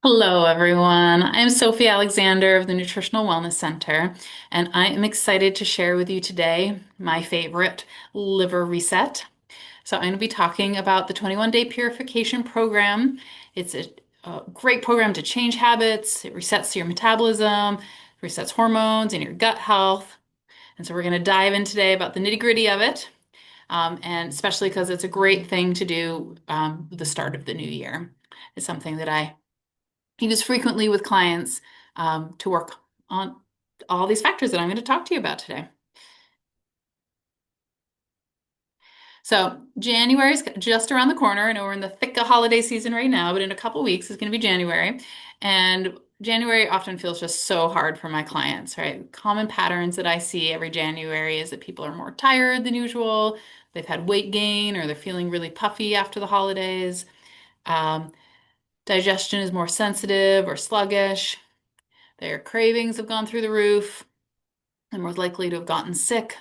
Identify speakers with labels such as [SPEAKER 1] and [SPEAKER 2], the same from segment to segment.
[SPEAKER 1] Hello, everyone. I'm Sophie Alexander of the Nutritional Wellness Center, and I am excited to share with you today my favorite liver reset. So, I'm going to be talking about the 21-day Purification Program. It's a great program to change habits, it resets your metabolism, resets hormones and your gut health. And so, we're going to dive in today about the nitty-gritty of it, and especially because it's a great thing to do at the start of the new year. It's something that I use frequently with clients to work on all these factors that I'm going to talk to you about today. So January is just around the corner. I know we're in the thick of holiday season right now, but in a couple weeks it's going to be January. And January often feels just so hard for my clients, right? Common patterns that I see every January is that people are more tired than usual. They've had weight gain or they're feeling really puffy after the holidays. Um, Digestion is more sensitive or sluggish. Their cravings have gone through the roof. They're more likely to have gotten sick.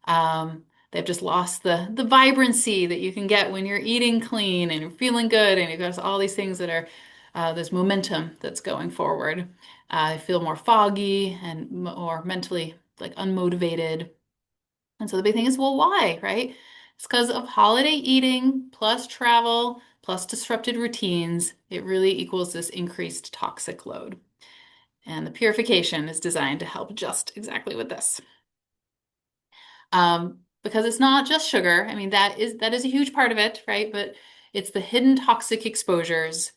[SPEAKER 1] They've just lost the vibrancy that you can get when you're eating clean and you're feeling good, and you've got all these things that are there's momentum that's going forward. I feel more foggy and more mentally like unmotivated. And so the big thing is, well, why, right? It's because of holiday eating plus travel plus disrupted routines. It really equals this increased toxic load. And the purification is designed to help just exactly with this. Because it's not just sugar. I mean, that is a huge part of it, right? But it's the hidden toxic exposures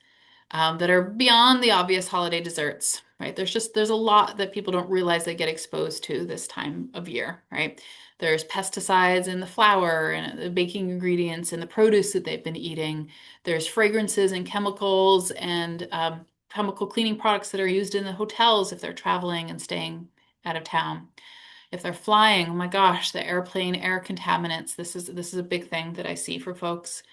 [SPEAKER 1] that are beyond the obvious holiday desserts, right? There's a lot that people don't realize they get exposed to this time of year, right? There's pesticides in the flour and the baking ingredients and the produce that they've been eating. There's fragrances and chemicals and chemical cleaning products that are used in the hotels if they're traveling and staying out of town. If they're flying, oh my gosh, the airplane air contaminants. This is a big thing that I see for folks.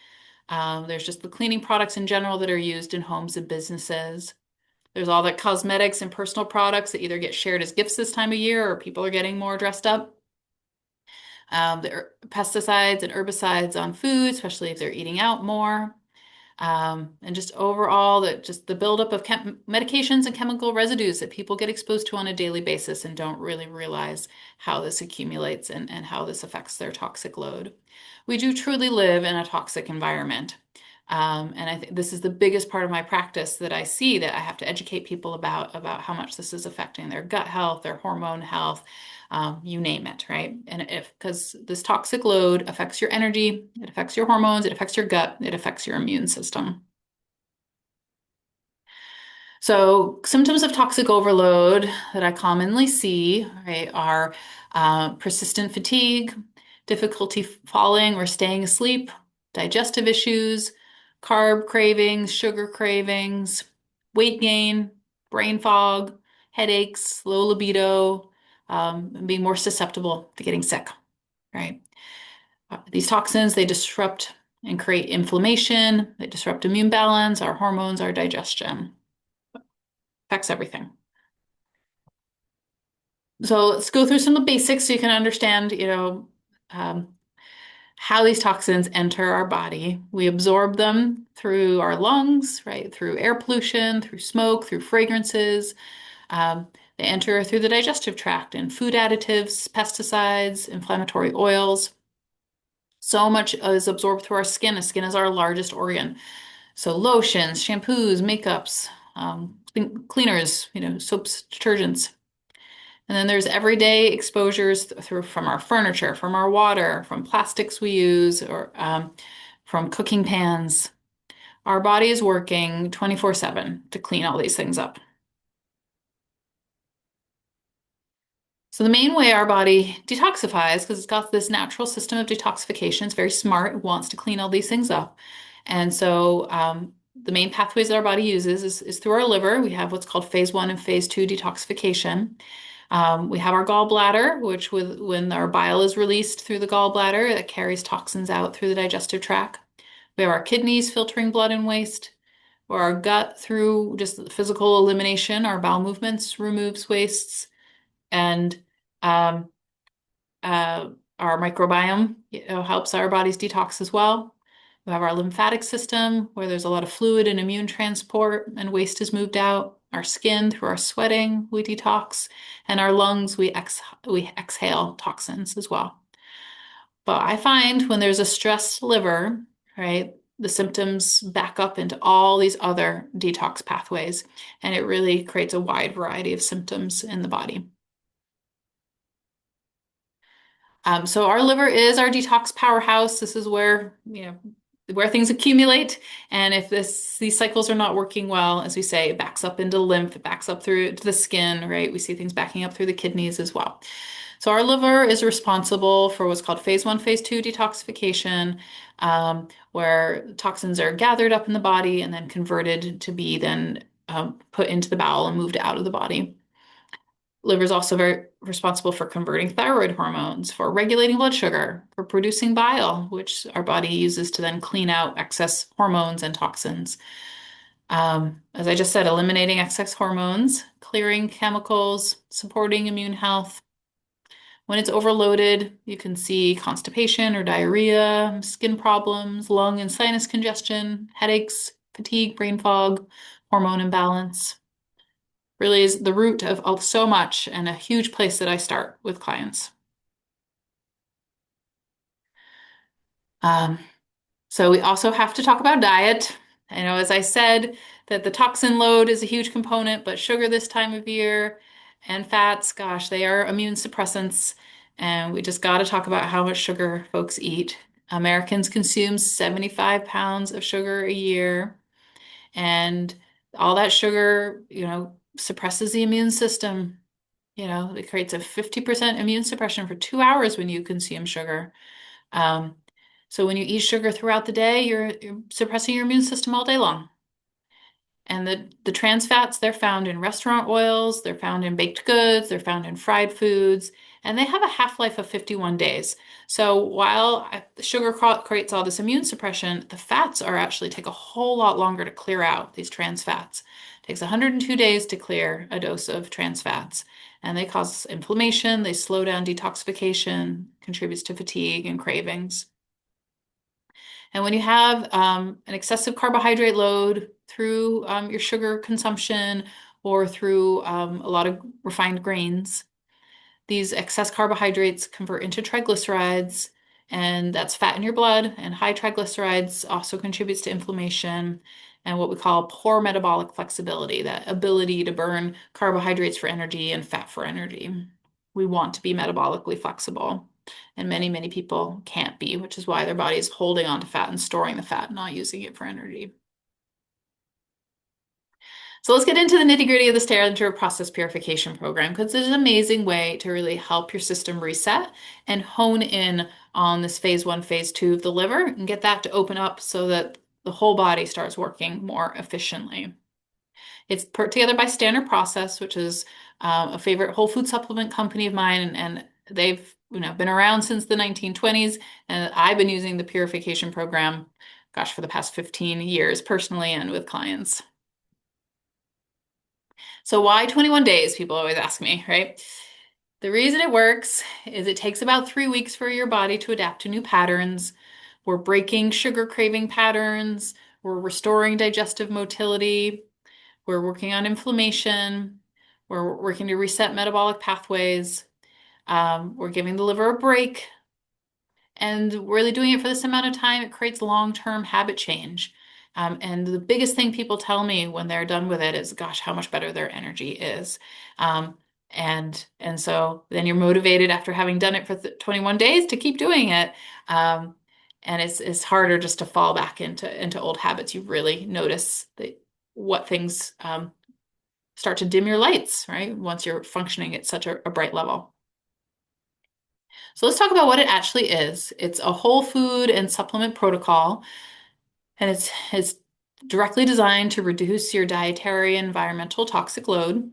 [SPEAKER 1] There's just the cleaning products in general that are used in homes and businesses. There's all the cosmetics and personal products that either get shared as gifts this time of year or people are getting more dressed up. The pesticides and herbicides on food, especially if they're eating out more. And just overall, just the buildup of medications and chemical residues that people get exposed to on a daily basis and don't really realize how this accumulates and how this affects their toxic load. We do truly live in a toxic environment. And I think this is the biggest part of my practice that I see that I have to educate people about how much this is affecting their gut health, their hormone health, you name it, right? And if because this toxic load affects your energy, it affects your hormones, it affects your gut, it affects your immune system. So symptoms of toxic overload that I commonly see, right, are persistent fatigue, difficulty falling or staying asleep, digestive issues, carb cravings, sugar cravings, weight gain, brain fog, headaches, low libido, and being more susceptible to getting sick, right? These toxins, they disrupt and create inflammation, they disrupt immune balance, our hormones, our digestion, affects everything. So let's go through some of the basics so you can understand, um, how these toxins enter our body. We absorb them through our lungs, right? Through air pollution, through smoke, through fragrances. Um, they enter through the digestive tract and food additives, pesticides, inflammatory oils. So much is absorbed through our skin. The skin is our largest organ. So lotions, shampoos, makeups, cleaners, soaps, detergents. And then there's everyday exposures through from our furniture, from our water, from plastics we use, or from cooking pans. Our body is working 24/7 to clean all these things up. So the main way our body detoxifies, because it's got this natural system of detoxification, it's very smart, it wants to clean all these things up. And so the main pathways that our body uses is through our liver. We have what's called phase one and phase two detoxification. We have our gallbladder, which when our bile is released through the gallbladder, it carries toxins out through the digestive tract. We have our kidneys filtering blood and waste, or our gut through just physical elimination, our bowel movements removes wastes, and um, uh, our microbiome, helps our bodies detox as well. We have our lymphatic system where there's a lot of fluid and immune transport and waste is moved out. Our skin, through our sweating, we detox. And our lungs, we exhale toxins as well. But I find when there's a stressed liver, right, the symptoms back up into all these other detox pathways, and it really creates a wide variety of symptoms in the body. So our liver is our detox powerhouse. This is where things accumulate. And if these cycles are not working well, as we say, it backs up into lymph, it backs up through to the skin, right? We see things backing up through the kidneys as well. So our liver is responsible for what's called phase one, phase two detoxification, where toxins are gathered up in the body and then converted to be then put into the bowel and moved out of the body. Liver is also very responsible for converting thyroid hormones, for regulating blood sugar, for producing bile, which our body uses to then clean out excess hormones and toxins. As I just said, eliminating excess hormones, clearing chemicals, supporting immune health. When it's overloaded, you can see constipation or diarrhea, skin problems, lung and sinus congestion, headaches, fatigue, brain fog, hormone imbalance. Really is the root of so much and a huge place that I start with clients. Um, so we also have to talk about diet. I know, as I said, that the toxin load is a huge component, but sugar this time of year and fats, gosh, they are immune suppressants. And we just got to talk about how much sugar folks eat. Americans consume 75 pounds of sugar a year, and all that sugar, suppresses the immune system. It creates a 50% immune suppression for 2 hours when you consume sugar. Um, so when you eat sugar throughout the day, you're suppressing your immune system all day long. And the trans fats, they're found in restaurant oils, they're found in baked goods, they're found in fried foods, and they have a half-life of 51 days. So while sugar creates all this immune suppression, the fats are actually take a whole lot longer to clear out, these trans fats. It takes 102 days to clear a dose of trans fats, and they cause inflammation, they slow down detoxification, contributes to fatigue and cravings. And when you have an excessive carbohydrate load through your sugar consumption or through a lot of refined grains, these excess carbohydrates convert into triglycerides, and that's fat in your blood. And high triglycerides also contributes to inflammation and what we call poor metabolic flexibility, that ability to burn carbohydrates for energy and fat for energy. We want to be metabolically flexible. And many, many people can't be, which is why their body is holding on to fat and storing the fat, not using it for energy. So let's get into the nitty-gritty of the Dietary Process Purification Program, because it's an amazing way to really help your system reset and hone in on this phase one, phase two of the liver and get that to open up so that the whole body starts working more efficiently. It's put together by Standard Process, which is a favorite whole food supplement company of mine, and they've been around since the 1920s, and I've been using the Purification Program, gosh, for the past 15 years personally and with clients. So why 21 days? People always ask me, right? The reason it works is it takes about 3 weeks for your body to adapt to new patterns. We're breaking sugar craving patterns. We're restoring digestive motility. We're working on inflammation. We're working to reset metabolic pathways. We're giving the liver a break. And really doing it for this amount of time, it creates long-term habit change. And the biggest thing people tell me when they're done with it is, gosh, how much better their energy is. And so then you're motivated after having done it for 21 days to keep doing it. And it's harder just to fall back into old habits. You really notice what things start to dim your lights, right? Once you're functioning at such a bright level. So let's talk about what it actually is. It's a whole food and supplement protocol, and it's directly designed to reduce your dietary and environmental toxic load.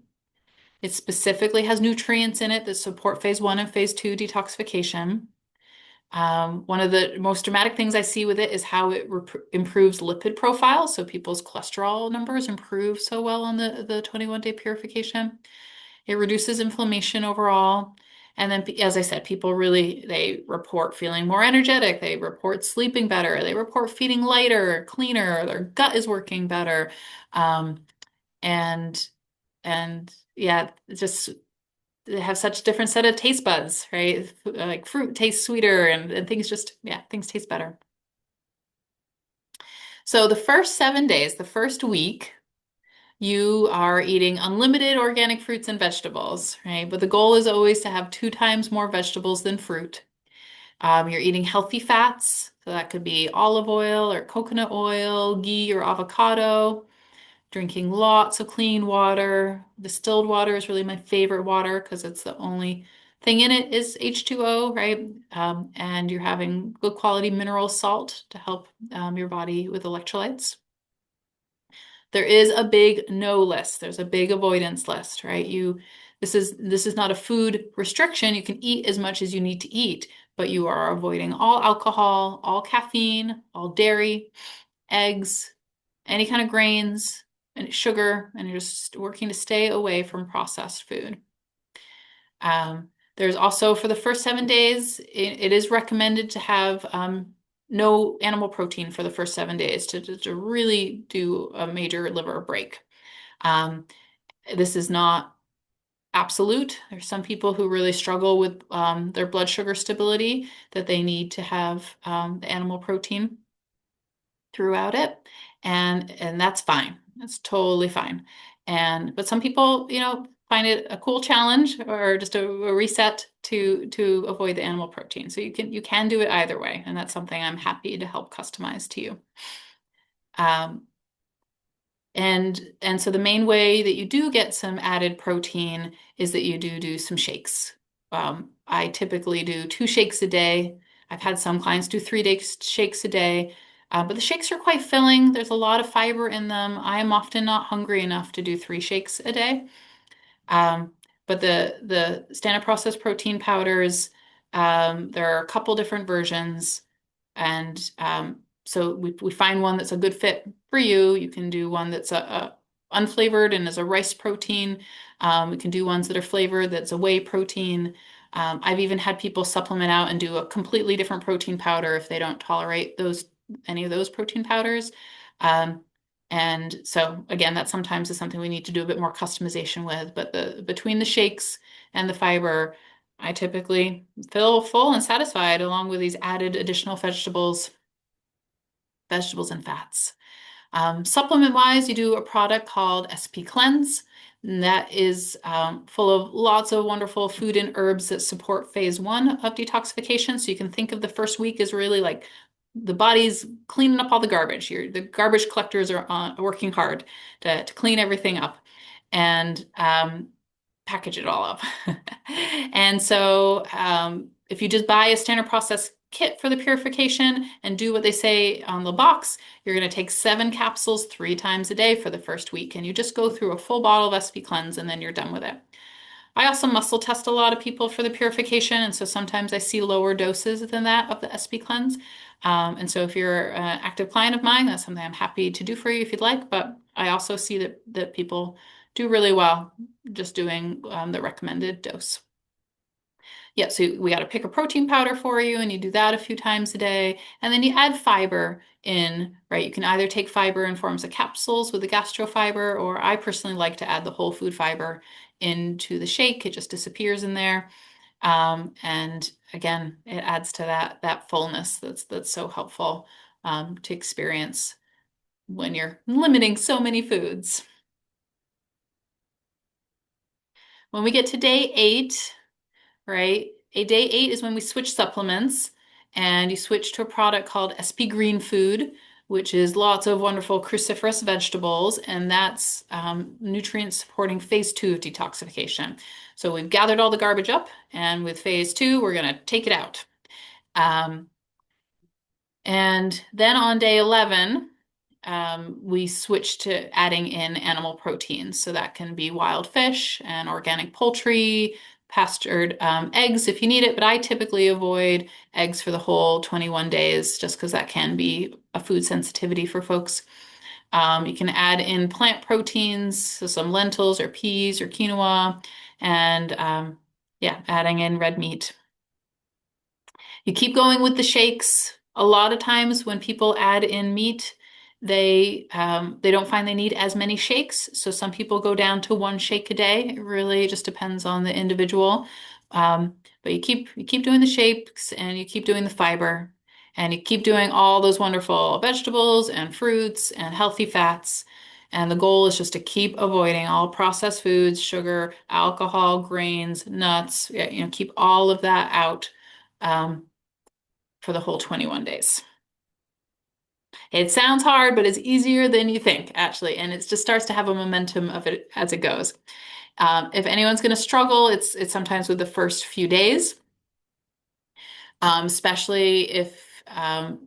[SPEAKER 1] It specifically has nutrients in it that support phase one and phase two detoxification. One of the most dramatic things I see with it is how it improves lipid profile. So people's cholesterol numbers improve so well on the 21-day purification. It reduces inflammation overall. And then, as I said, people really, they report feeling more energetic. They report sleeping better. They report feeling lighter, cleaner. Their gut is working better. Um, and, and yeah, it's just, they have such different set of taste buds, right? Like fruit tastes sweeter and things just, yeah, things taste better. So the first 7 days, the first week, you are eating unlimited organic fruits and vegetables, right? But the goal is always to have 2 times more vegetables than fruit. You're eating healthy fats, so that could be olive oil or coconut oil, ghee or avocado. Drinking lots of clean water. Distilled water is really my favorite water because it's the only thing in it is H2O, right? And you're having good quality mineral salt to help your body with electrolytes. There is a big no list. There's a big avoidance list, right? This is not a food restriction. You can eat as much as you need to eat, but you are avoiding all alcohol, all caffeine, all dairy, eggs, any kind of grains and sugar, and you're just working to stay away from processed food. There's also for the first 7 days, it is recommended to have no animal protein for the first 7 days to really do a major liver break. Um, this is not absolute. There's some people who really struggle with their blood sugar stability that they need to have the animal protein throughout it, and that's fine. That's totally fine. And but some people, find it a cool challenge or just a reset to avoid the animal protein. So you can do it either way, and that's something I'm happy to help customize to you. Um, and so the main way that you do get some added protein is that you do some shakes. I typically do 2 shakes a day. I've had some clients do 3 day shakes a day, but the shakes are quite filling. There's a lot of fiber in them. I am often not hungry enough to do 3 shakes a day. Um, but the standard processed protein powders, there are a couple different versions. And so we find one that's a good fit for you. You can do one that's a unflavored and is a rice protein. We can do ones that are flavored that's a whey protein. I've even had people supplement out and do a completely different protein powder if they don't tolerate any of those protein powders. Um, and so again, that sometimes is something we need to do a bit more customization with. But between the shakes and the fiber, I typically feel full and satisfied along with these added additional vegetables and fats. Supplement wise, you do a product called SP Cleanse. And that is full of lots of wonderful food and herbs that support phase 1 of detoxification. So you can think of the first week as really like the body's cleaning up all the garbage. The garbage collectors are working hard to clean everything up and package it all up. And so if you just buy a standard process kit for the purification and do what they say on the box, you're going to take 7 capsules 3 times a day for the first week. And you just go through a full bottle of SP Cleanse and then you're done with it. I also muscle test a lot of people for the purification. And so sometimes I see lower doses than that of the SP Cleanse. And so if you're an active client of mine, that's something I'm happy to do for you if you'd like. But I also see that people do really well just doing the recommended dose. Yeah, so we got to pick a protein powder for you, and you do that a few times a day. And then you add fiber in, right? You can either take fiber in forms of capsules with the gastrofiber, or I personally like to add the whole food fiber into the shake. It just disappears in there. And again, it adds to that fullness that's so helpful to experience when you're limiting so many foods. When we get to day 8, right? A day 8 is when we switch supplements and you switch to a product called SP Green Food, which is lots of wonderful cruciferous vegetables, and that's nutrient supporting phase 2 of detoxification. So we've gathered all the garbage up, and with phase 2, we're going to take it out. Um, and then on day 11, we switch to adding in animal proteins. So that can be wild fish and organic poultry, pastured eggs if you need it. But I typically avoid eggs for the whole 21 days just because that can be a food sensitivity for folks. You can add in plant proteins, so some lentils or peas or quinoa. And Yeah, adding in red meat. You keep going with the shakes. A lot of times when people add in meat, they don't find they need as many shakes. So some people go down to one shake a day. It really just depends on the individual. But you keep doing the shakes and you keep doing the fiber and you keep doing all those wonderful vegetables and fruits and healthy fats. And the goal is just to keep avoiding all processed foods, sugar, alcohol, grains, nuts. Yeah, keep all of that out. Um, for the whole 21 days. It sounds hard, but it's easier than you think, actually, and it just starts to have a momentum of it as it goes. If anyone's going to struggle, it's sometimes with the first few days, especially if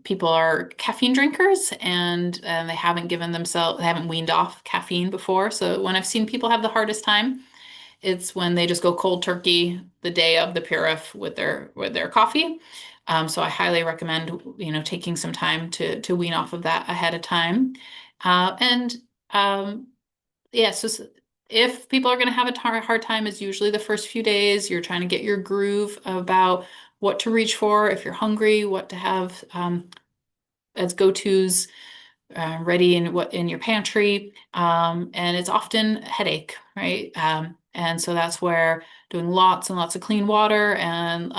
[SPEAKER 1] people are caffeine drinkers and they haven't weaned off caffeine before. So when I've seen people have the hardest time, it's when they just go cold turkey the day of the Purif with their coffee. So I highly recommend, taking some time to wean off of that ahead of time. And yeah, if people are going to have a hard time, it's usually the first few days. You're trying to get your groove about what to reach for if you're hungry, what to have as go-tos ready in your pantry. And it's often headache, right? And so that's where doing lots and lots of clean water and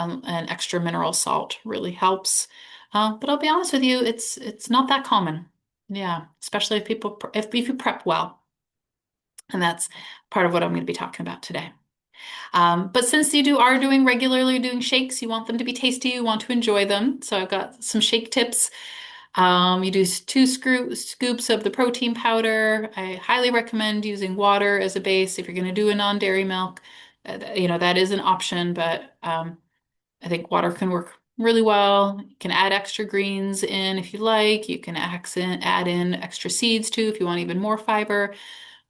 [SPEAKER 1] extra mineral salt really helps. But I'll be honest with you, it's not that common. Yeah, especially if you prep well. And that's part of what I'm going to be talking about today. But since are doing regularly doing shakes, you want them to be tasty, you want to enjoy them. So I've got some shake tips. You do scoops of the protein powder. I highly recommend using water as a base if you're going to do a non-dairy milk. That is an option, but I think water can work really well. You can add extra greens in if you like. You can add in extra seeds too if you want even more fiber.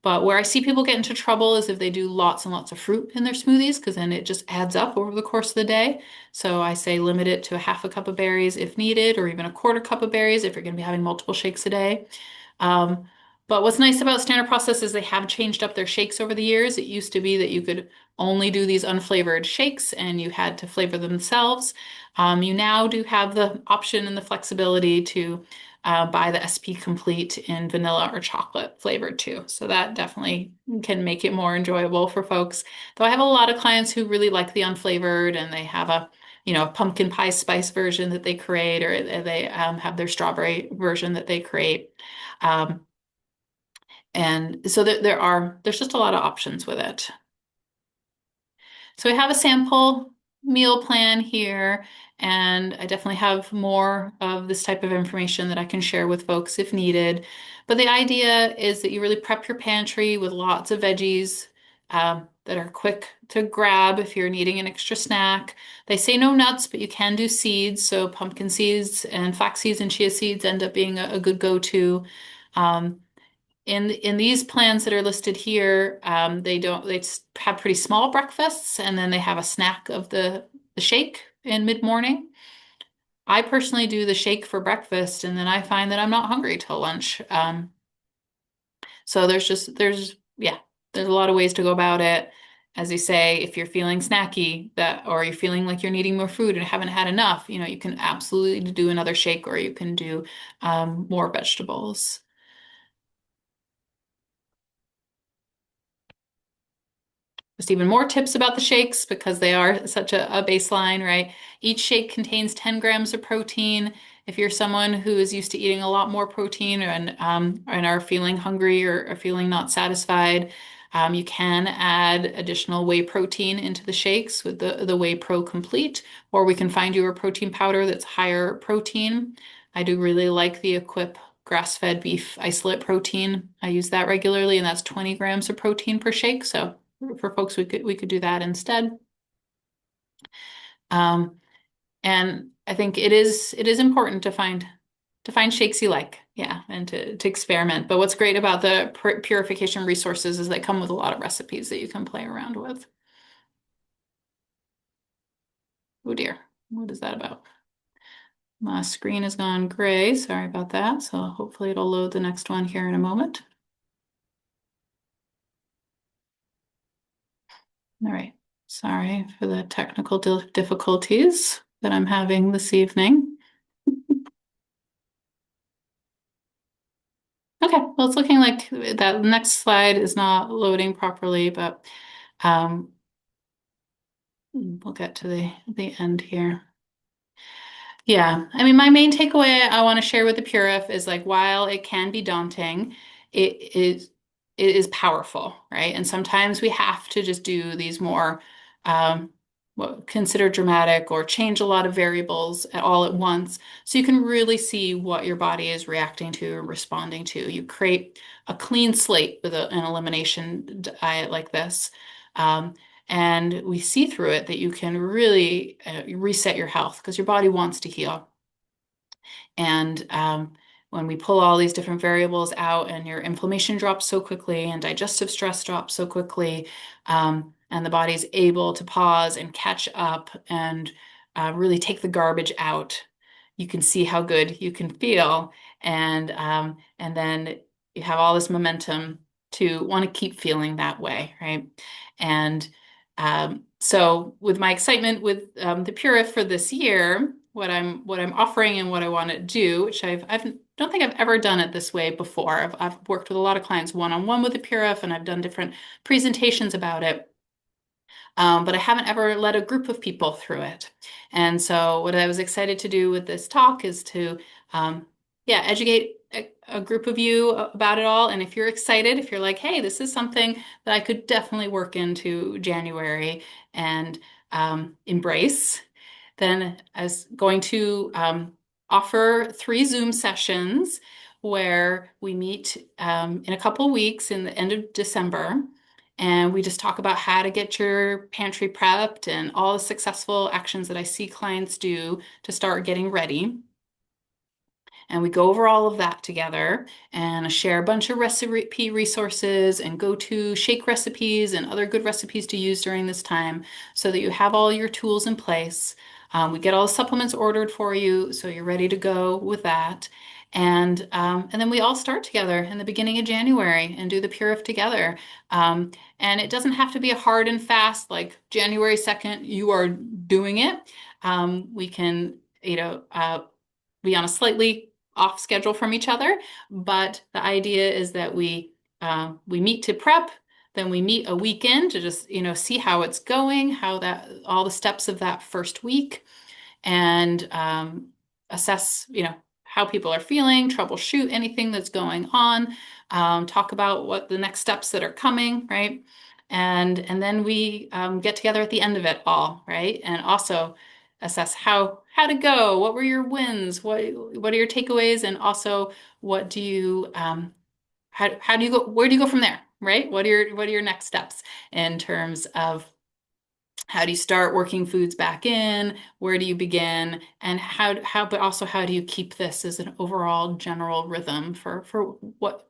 [SPEAKER 1] But where I see people get into trouble is if they do lots and lots of fruit in their smoothies, because then it just adds up over the course of the day. So I say limit it to a half a cup of berries if needed, or even a quarter cup of berries if you're going to be having multiple shakes a day. Um, but what's nice about Standard Process is they have changed up their shakes over the years. It used to be that you could only do these unflavored shakes and you had to flavor them themselves. You now do have the option and the flexibility to buy the SP Complete in vanilla or chocolate flavored too. So that definitely can make it more enjoyable for folks. Though I have a lot of clients who really like the unflavored and they have a pumpkin pie spice version that they create, or they have their strawberry version that they create. Um, and so there's just a lot of options with it. So we have a sample meal plan here, and I definitely have more of this type of information that I can share with folks if needed. But the idea is that you really prep your pantry with lots of veggies that are quick to grab if you're needing an extra snack. They say no nuts, but you can do seeds. So pumpkin seeds and flax seeds and chia seeds end up being a good go-to. Um, in these plans that are listed here, they have pretty small breakfasts and then they have a snack of the shake in mid-morning. I personally do the shake for breakfast and then I find that I'm not hungry till lunch. So there's a lot of ways to go about it. As you say, if you're feeling snacky or you're feeling like you're needing more food and haven't had enough, you can absolutely do another shake or you can do more vegetables. Just even more tips about the shakes because they are such a baseline, right? Each shake contains 10 grams of protein. If you're someone who is used to eating a lot more protein and are feeling hungry or feeling not satisfied, you can add additional whey protein into the shakes with the Whey Pro Complete, or we can find you a protein powder that's higher protein. I do really like the Equip grass-fed beef isolate protein. I use that regularly, and that's 20 grams of protein per shake. So for folks, we could do that instead. Um, and I think it is important to find shakes you like, yeah, and to experiment. But what's great about the purification resources is they come with a lot of recipes that you can play around with. Oh dear, what is that about? My screen has gone gray. Sorry about that. So hopefully it'll load the next one here in a moment. All right. Sorry for the technical difficulties that I'm having this evening. Okay, well, it's looking like that next slide is not loading properly, but um, we'll get to the end here. Yeah, I mean, my main takeaway I want to share with the Purif is like, while it can be daunting, it is it is powerful, right? And sometimes we have to just do these more what considered dramatic or change a lot of variables all at once, so you can really see what your body is reacting to and responding to. You create a clean slate with an elimination diet like this. Um, and we see through it that you can really reset your health because your body wants to heal. And when we pull all these different variables out and your inflammation drops so quickly and digestive stress drops so quickly, and the body's able to pause and catch up and really take the garbage out, you can see how good you can feel. And then you have all this momentum to want to keep feeling that way, right? And so with my excitement with the Purif for this year, what I'm offering and what I want to do, which I don't think I've ever done it this way before. I've worked with a lot of clients one-on-one with the Purif, and I've done different presentations about it. But I haven't ever led a group of people through it. And so what I was excited to do with this talk is to, yeah, educate a group of you about it all. And if you're excited, if you're like, hey, this is something that I could definitely work into January and embrace, then I was going to offer 3 Zoom sessions where we meet in a couple of weeks in the end of December. And we just talk about how to get your pantry prepped and all the successful actions that I see clients do to start getting ready. And we go over all of that together and share a bunch of recipe resources and go-to shake recipes and other good recipes to use during this time so that you have all your tools in place. We get all the supplements ordered for you, so you're ready to go with that. And then we all start together in the beginning of January and do the Purif together. And it doesn't have to be a hard and fast, like January 2nd, you are doing it. We can, be on a slightly off schedule from each other, but the idea is that we meet to prep, then we meet a weekend to just see how it's going, how that all the steps of that first week, and assess how people are feeling, troubleshoot anything that's going on, talk about what the next steps that are coming, right? And then we get together at the end of it all, right? And also assess how to go. What were your wins? What are your takeaways? And also, what do you how do you go? Where do you go from there? Right? What are your next steps in terms of how do you start working foods back in? Where do you begin? And but also how do you keep this as an overall general rhythm for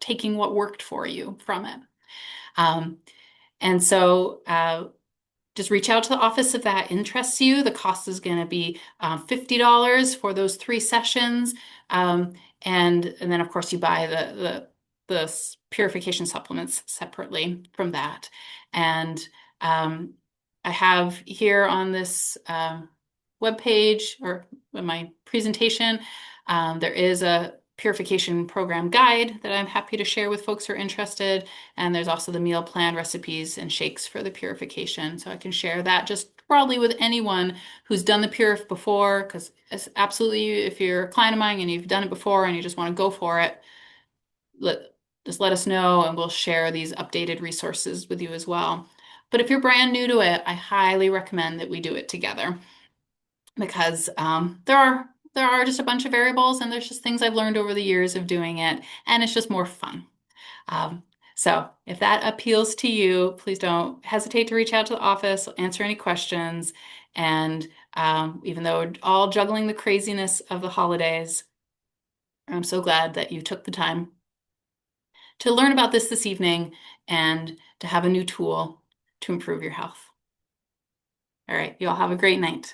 [SPEAKER 1] taking what worked for you from it? Um, and so just reach out to the office if that interests you. The cost is going to be $50 for those 3 sessions. And then of course you buy the purification supplements separately from that. And I have here on this web page or in my presentation, there is a purification program guide that I'm happy to share with folks who are interested. And there's also the meal plan recipes and shakes for the purification. So I can share that just broadly with anyone who's done the Purif before, because absolutely, if you're a client of mine and you've done it before and you just want to go for it, let, just let us know and we'll share these updated resources with you as well. But if you're brand new to it, I highly recommend that we do it together because there are just a bunch of variables and there's just things I've learned over the years of doing it, and it's just more fun. Um, so if that appeals to you, please don't hesitate to reach out to the office, answer any questions. And even though we're all juggling the craziness of the holidays, I'm so glad that you took the time to learn about this evening and to have a new tool to improve your health. All right, you all have a great night.